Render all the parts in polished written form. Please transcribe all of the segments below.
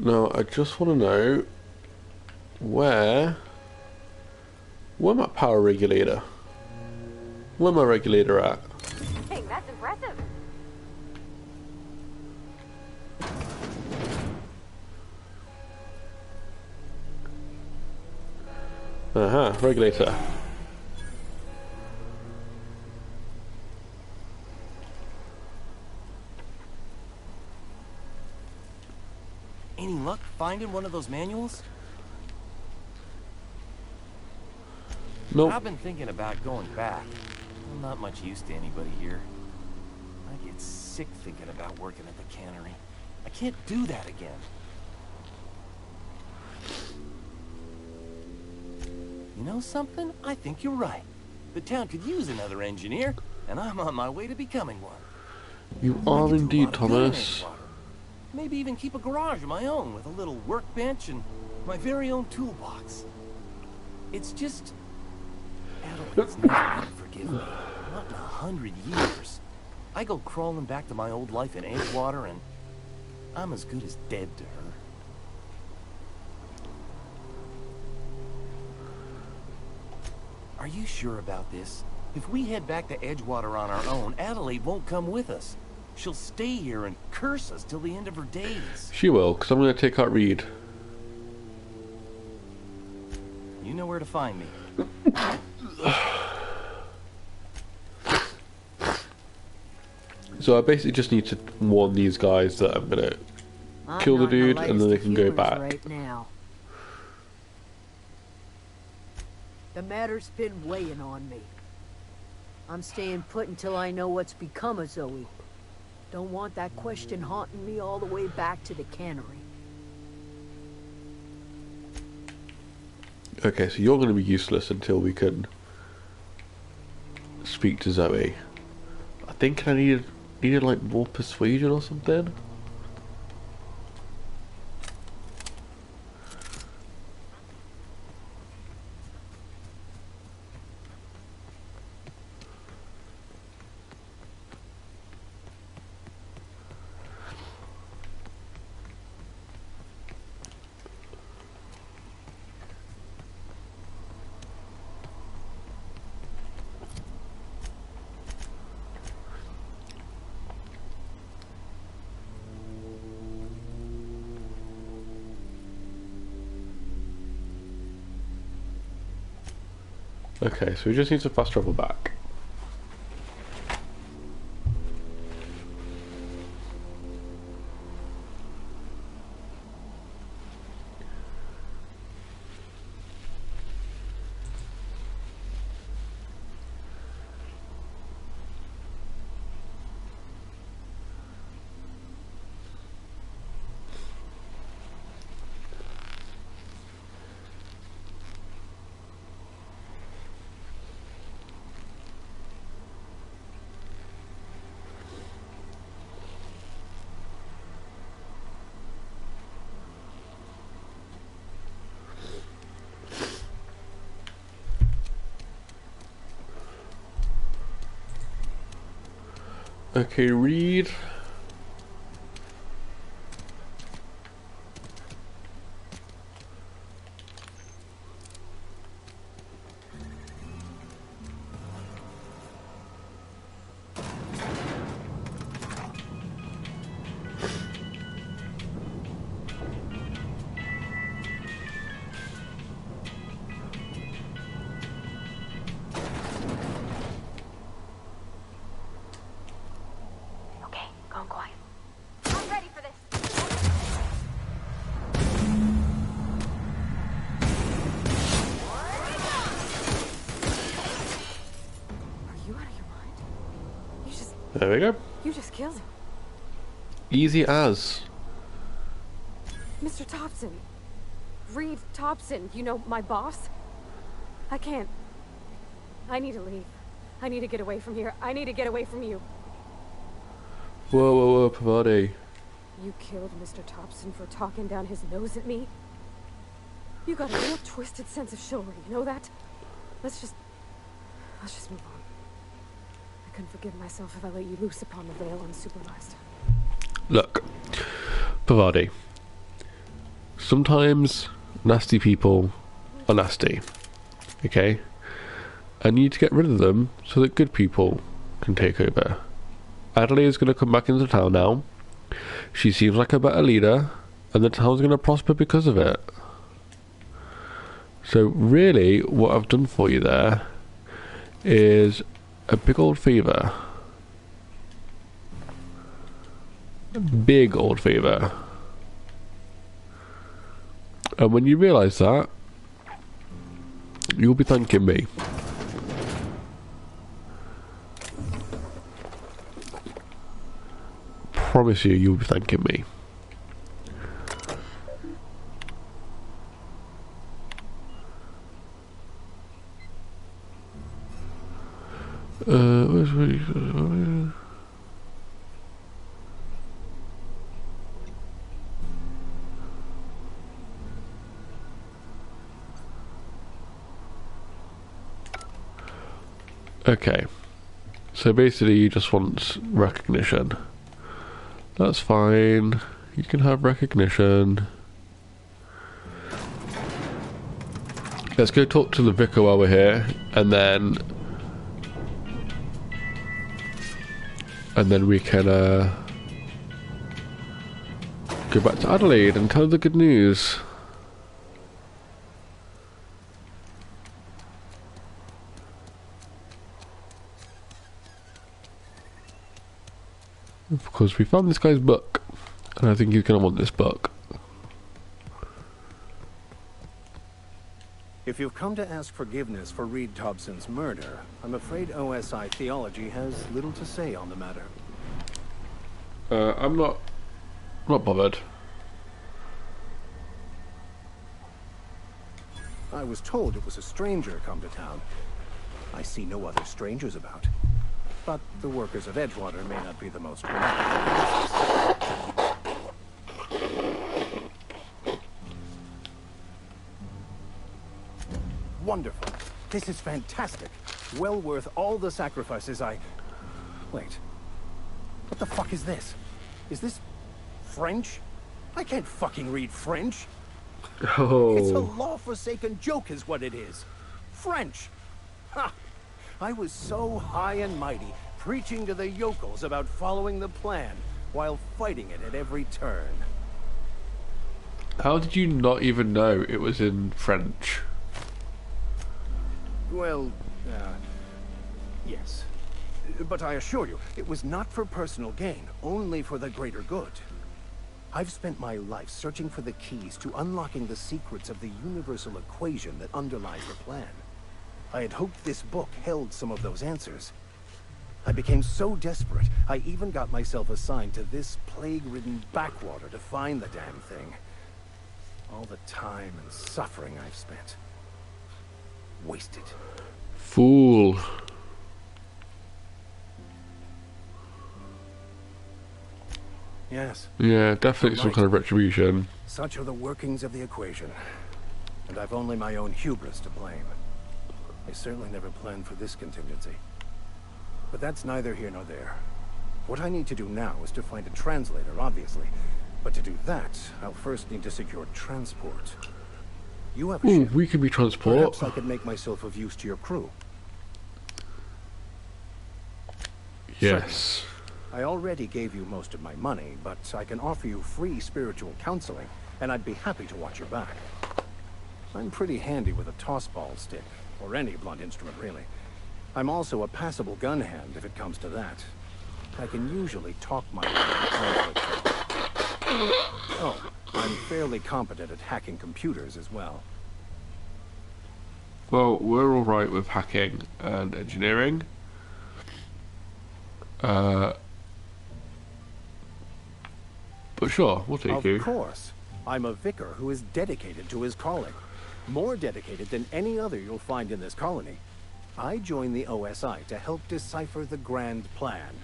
Now, I just want to know where my power regulator? Where my regulator at? Hey, that's impressive. Regulator. Any luck finding one of those manuals? Nope. I've been thinking about going back. I'm not much use to anybody here. I get sick thinking about working at the cannery. I can't do that again. You know something? I think you're right. The town could use another engineer, and I'm on my way to becoming one. You I are could do a indeed, lot of good in Thomas. Edgewater. Maybe even keep a garage of my own with a little workbench and my very own toolbox. It's just... Adelaide's never been forgiven me. Not in 100 years. I go crawling back to my old life in Edgewater and I'm as good as dead to her. Are you sure about this? If we head back to Edgewater on our own, Adelaide won't come with us. She'll stay here and curse us till the end of her days. She will, because I'm going to take out Reed. You know where to find me. So I basically just need to warn these guys that I'm going to kill the dude and then they can go back. Right now. The matter's been weighing on me. I'm staying put until I know what's become of Zoe. Don't want that question haunting me all the way back to the cannery. Okay, so you're going to be useless until we can speak to Zoe. I think I needed like more persuasion or something. Okay, so we just need to fast travel back. Okay, Reed. Okay, go quiet. I'm ready for this. Are you out of your mind? There we go. You just killed him. Easy as. Mr. Thompson. Reed Thompson, you know, my boss. I can't. I need to leave. I need to get away from here. I need to get away from you. Whoa, whoa, whoa, Pavade. You killed Mr. Thompson for talking down his nose at me? You got a real twisted sense of chivalry, you know that? Let's just move on. I couldn't forgive myself if I let you loose upon the Vale unsupervised. Look, Pavade. sometimes nasty people are nasty, okay? And you need to get rid of them so that good people can take over. Adelaide is going to come back into town now. She seems like a better leader, and the town's going to prosper because of it. So really, what I've done for you there is a big old favour. A big old favour. And when you realise that, you'll be thanking me. Promise you, you'll be thanking me. Okay, so basically you just want recognition. That's fine, you can have recognition. Let's go talk to the vicar while we're here, and then we can go back to Adelaide and tell her the good news. Because we found this guy's book, and I think he's going to want this book. If you've come to ask forgiveness for Reed Thompson's murder, I'm afraid OSI theology has little to say on the matter. I'm not bothered. I was told it was a stranger come to town. I see no other strangers about. But the workers of Edgewater may not be the most Wonderful. This is fantastic. Well worth all the sacrifices I... Wait. What the fuck is this? Is this French? I can't fucking read French. Oh. It's a law-forsaken joke is what it is. French. Ha! I was so high and mighty, preaching to the yokels about following the plan, while fighting it at every turn. How did you not even know it was in French? Well, yes. But I assure you, it was not for personal gain, only for the greater good. I've spent my life searching for the keys to unlocking the secrets of the universal equation that underlies the plan. I had hoped this book held some of those answers. I became so desperate, I even got myself assigned to this plague-ridden backwater to find the damn thing. All the time and suffering I've spent. Wasted. Fool. Yes. Yeah, definitely some Right. kind of retribution. Such are the workings of the equation. And I've only my own hubris to blame. I certainly never planned for this contingency. But that's neither here nor there. What I need to do now is to find a translator, obviously. But to do that, I'll first need to secure transport. You have a Ooh, ship. we can be transport. Perhaps I could make myself of use to your crew. Yes. I already gave you most of my money, but I can offer you free spiritual counseling, and I'd be happy to watch your back. I'm pretty handy with a tossball stick, or any blunt instrument, really. I'm also a passable gun hand, if it comes to that. I can usually talk my way out of conflict. Oh, I'm fairly competent at hacking computers as well. Well, we're alright with hacking and engineering. But sure, we'll take you. Of course. I'm a vicar who is dedicated to his calling. More dedicated than any other you'll find in this colony. I joined the OSI to help decipher the grand plan.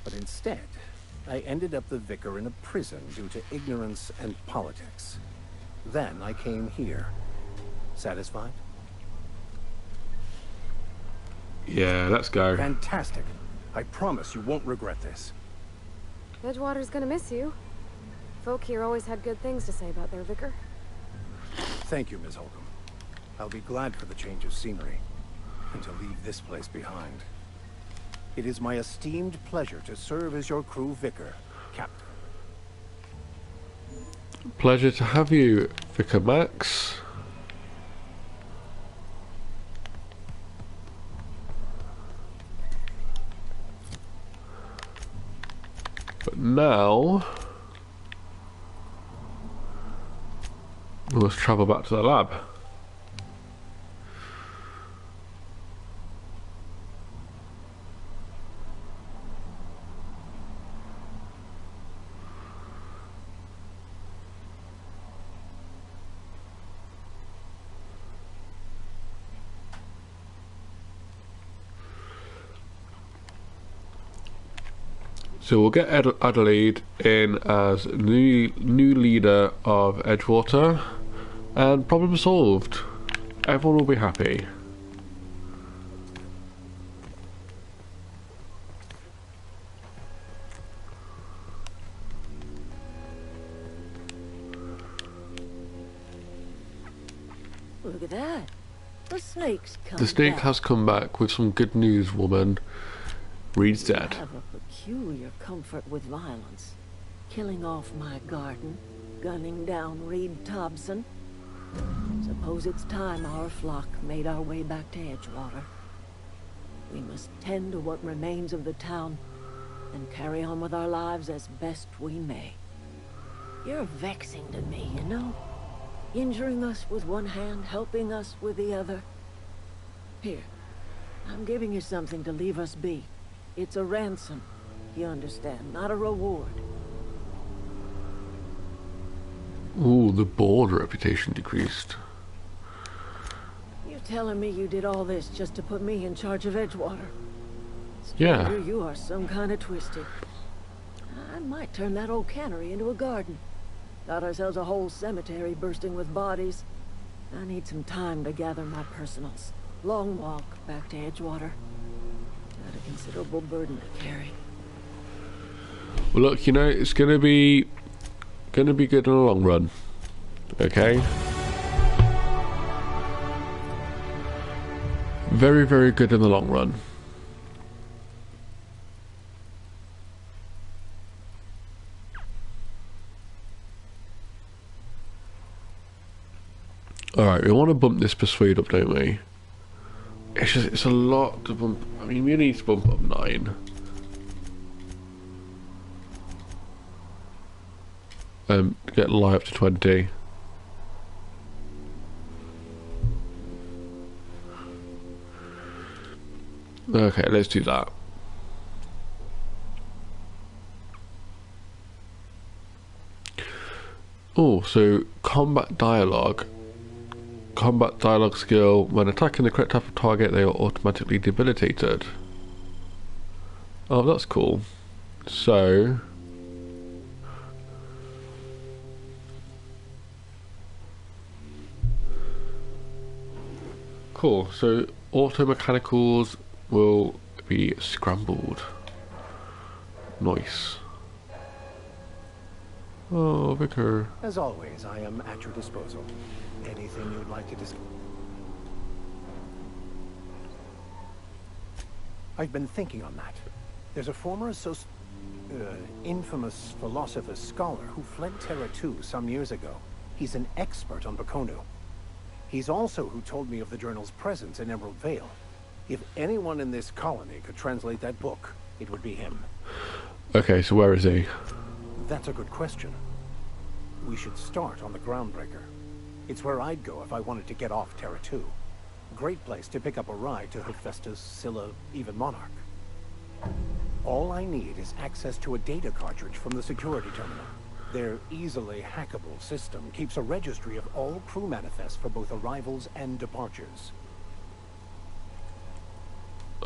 But instead, I ended up the vicar in a prison due to ignorance and politics. Then I came here. Satisfied? Yeah, let's go. Fantastic. I promise you won't regret this. Edgewater's gonna miss you. Folk here always had good things to say about their vicar. Thank you, Ms. Holcomb. I'll be glad for the change of scenery, and to leave this place behind. It is my esteemed pleasure to serve as your crew vicar, Captain. Pleasure to have you, Vicar Max. But now we must travel back to the lab. So we'll get Adelaide in as new leader of Edgewater, and problem solved. Everyone will be happy. Look at that. The snake's come The snake back. has come back with some good news, woman. Reed's dead. I have a peculiar comfort with violence. Killing off my garden, gunning down Reed Thompson. Suppose it's time our flock made our way back to Edgewater. We must tend to what remains of the town and carry on with our lives as best we may. You're vexing to me, you know? Injuring us with one hand, helping us with the other. Here, I'm giving you something to leave us be. It's a ransom, you understand, not a reward. Ooh, the board reputation decreased. You're telling me you did all this just to put me in charge of Edgewater? Yeah. Stranger, you are some kind of twisted. I might turn that old cannery into a garden. Got ourselves a whole cemetery bursting with bodies. I need some time to gather my personals. Long walk back to Edgewater. Got a considerable burden to carry. Well, look, you know, it's gonna be good in the long run. Okay. Very, very good in the long run. Alright, we want to bump this persuade up, don't we? It's a lot to bump. I mean, we need to bump up 9. Get lie up to 20. Okay, let's do that. Oh, so combat dialogue. Combat dialogue skill. When attacking the correct type of target, they are automatically debilitated. Oh, that's cool. So cool. So auto mechanicals will be scrambled. Nice. Oh, Vicar. As always, I am at your disposal. Anything you'd like to discuss? I've been thinking on that. There's a former infamous philosopher scholar who fled Terra 2 some years ago. He's an expert on Bakonu. He's also who told me of the journal's presence in Emerald Vale. If anyone in this colony could translate that book, it would be him. Okay, so where is he? That's a good question. We should start on the Groundbreaker. It's where I'd go if I wanted to get off Terra 2. Great place to pick up a ride to Hephaestus, Scylla, even Monarch. All I need is access to a data cartridge from the security terminal. Their easily hackable system keeps a registry of all crew manifests for both arrivals and departures.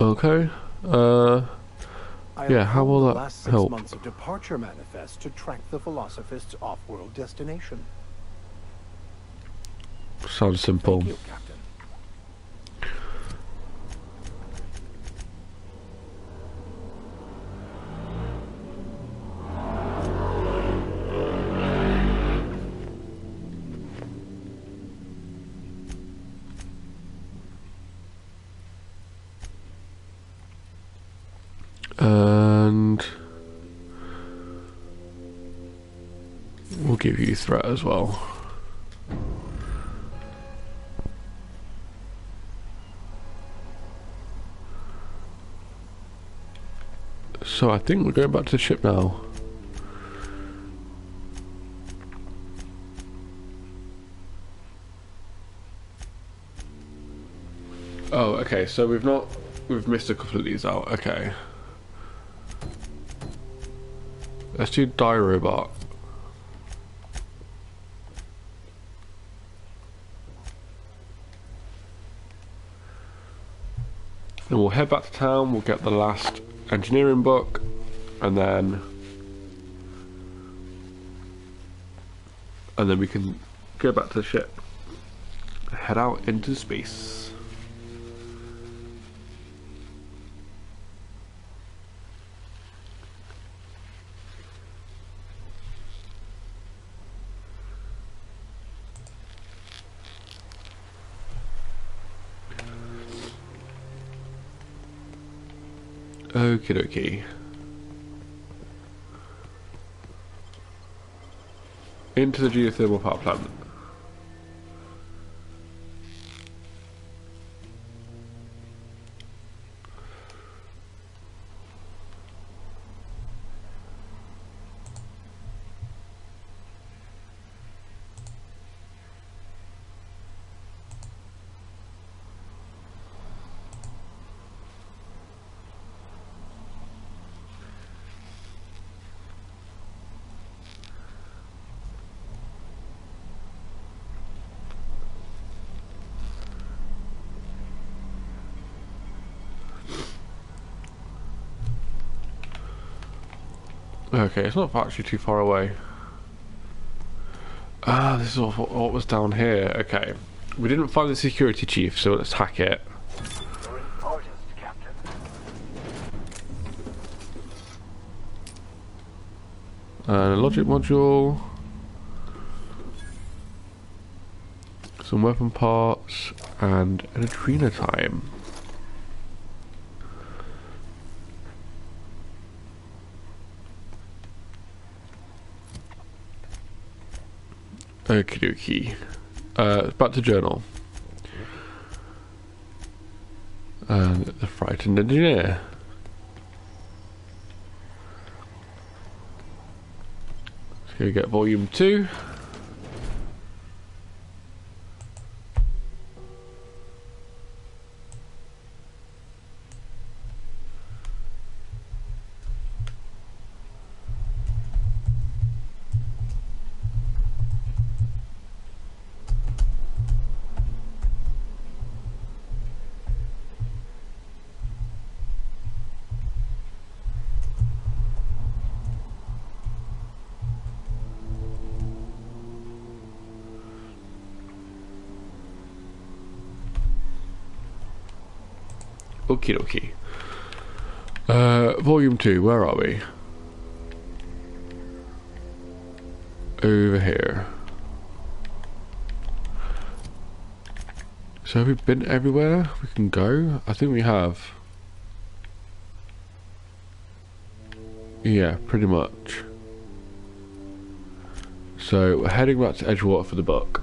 Okay. Yeah, how will that last 6 help? months of departure manifest to track the Philosophist's off-world destination. Sounds simple. Thank you, Captain. give you threat as well. So I think we're going back to the ship now. Oh, okay, so we've missed a couple of these out, okay. Let's do Die Robot. And we'll head back to town, we'll get the last engineering book, and then we can go back to the ship. Head out into space. Okie dokie. Into the geothermal power plant. Okay, it's not actually too far away. Ah, this is what was down here. Okay. We didn't find the security chief, so let's hack it. Your orders, Captain. And a logic module. Some weapon parts. And an Adrena time. Okie dokie. Back to journal. And the frightened engineer. Let's go get volume 2. Okie dokie. Volume 2, where are we? Over here. So have we been everywhere we can go? I think we have. Yeah, pretty much. So we're heading back to Edgewater for the book.